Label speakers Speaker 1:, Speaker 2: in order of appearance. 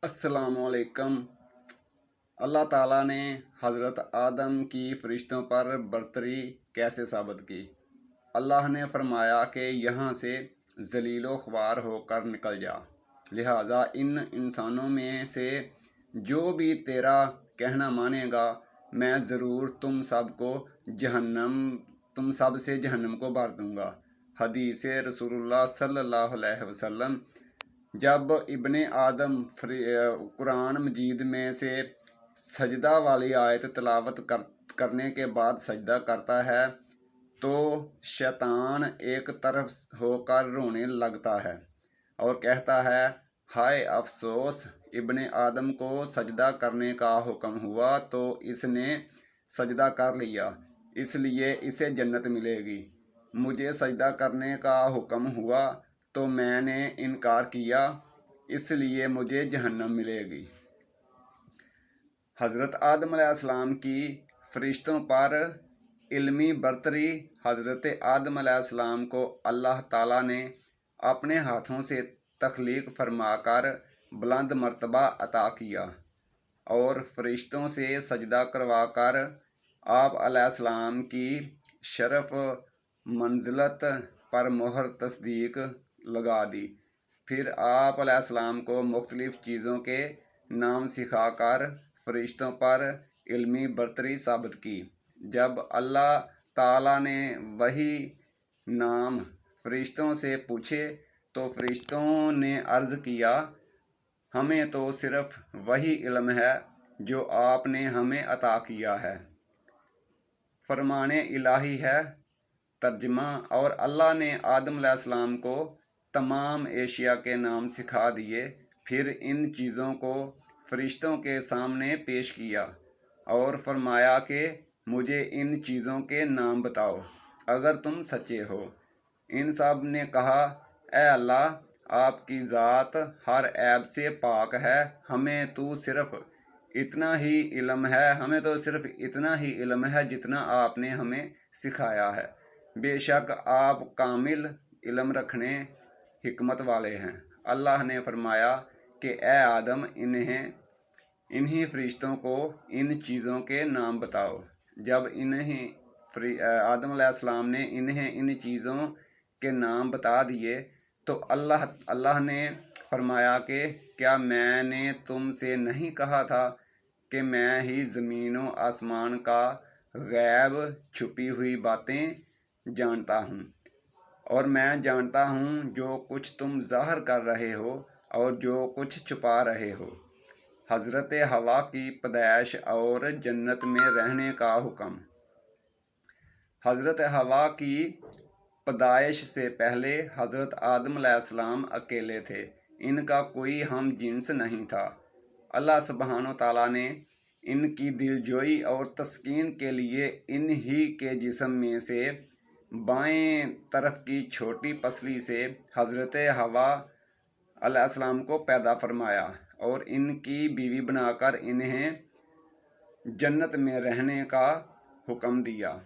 Speaker 1: अस्सलाम वालेकुम। अल्लाह ताला ने हज़रत आदम की फ़रिश्तों पर बरतरी कैसे साबित की। अल्लाह ने फरमाया कि यहाँ से ज़लीलो ख्वार होकर निकल जा, लिहाजा इन इंसानों में से जो भी तेरा कहना मानेगा मैं ज़रूर तुम सब से जहन्नम को भर दूँगा। हदीस रसूलुल्लाह सल्लल्लाहु अलैहि वसल्लम। जब इब्ने आदम कुरान मजीद में से सजदा वाली आयत तिलावत करने के बाद सजदा करता है तो शैतान एक तरफ होकर रोने लगता है और कहता है, हाय अफसोस, इब्ने आदम को सजदा करने का हुक्म हुआ तो इसने सजदा कर लिया, इसलिए इसे जन्नत मिलेगी। मुझे सजदा करने का हुक्म हुआ तो मैंने इनकार किया, इसलिए मुझे जहन्नम मिलेगी। हज़रत आदम अलैहिस्सलाम की फ़रिश्तों पर इल्मी बरतरी। हज़रत आदम अलैहिस्सलाम को अल्लाह ताला ने अपने हाथों से तख्लीक फरमाकर बुलंद मर्तबा अता किया और फ़रिश्तों से सजदा करवाकर आप अलैहिस्सलाम की शरफ मंजिलत पर मोहर तस्दीक लगा दी। फिर आप अलैहिस्सलाम को मुख्तलिफ़ चीज़ों के नाम सिखाकर फ़रिश्तों पर इल्मी बरतरी साबित की। जब अल्लाह ताला ने वही नाम फ़रिश्तों से पूछे तो फ़रिश्तों ने अर्ज़ किया, हमें तो सिर्फ़ वही इल्म है जो आपने हमें अता किया है। फरमाने इलाही है। तर्जमा। और अल्लाह ने आदम अलैहिस्सलाम को तमाम एशिया के नाम सिखा दिए, फिर इन चीज़ों को फ़रिश्तों के सामने पेश किया और फरमाया कि मुझे इन चीज़ों के नाम बताओ अगर तुम सच्चे हो। इन सब ने कहा, ए अल्लाह, आपकी ज़ात हर ऐब से पाक है, हमें तो सिर्फ़ इतना ही इल्म है जितना आपने हमें सिखाया है। बेशक आप कामिल इल्म रखने हिकमत वाले हैं। अल्लाह ने फरमाया कि ए आदम, इन्हीं फ़रिश्तों को इन चीज़ों के नाम बताओ। जब आदम अलैहिस्सलाम ने इन्हें इन चीज़ों के नाम बता दिए तो अल्लाह ने फरमाया कि क्या मैंने तुमसे नहीं कहा था कि मैं ही ज़मीन व आसमान का गैब छुपी हुई बातें जानता हूँ, और मैं जानता हूँ जो कुछ तुम ज़ाहिर कर रहे हो और जो कुछ छुपा रहे हो। हज़रत हवा की पैदाइश और जन्नत में रहने का हुक्म। हज़रत हवा की पैदाइश से पहले हज़रत आदम अलैहिस्सलाम अकेले थे, इनका कोई हम जिन्स नहीं था। अल्लाह सुब्हानो ताला ने इनकी दिलजोई और तस्कीन के लिए इन्हीं के जिस्म में से बाएं तरफ की छोटी पसली से हज़रत हवा अलैहिस्सलाम को पैदा फरमाया और इनकी बीवी बनाकर इन्हें जन्नत में रहने का हुक्म दिया।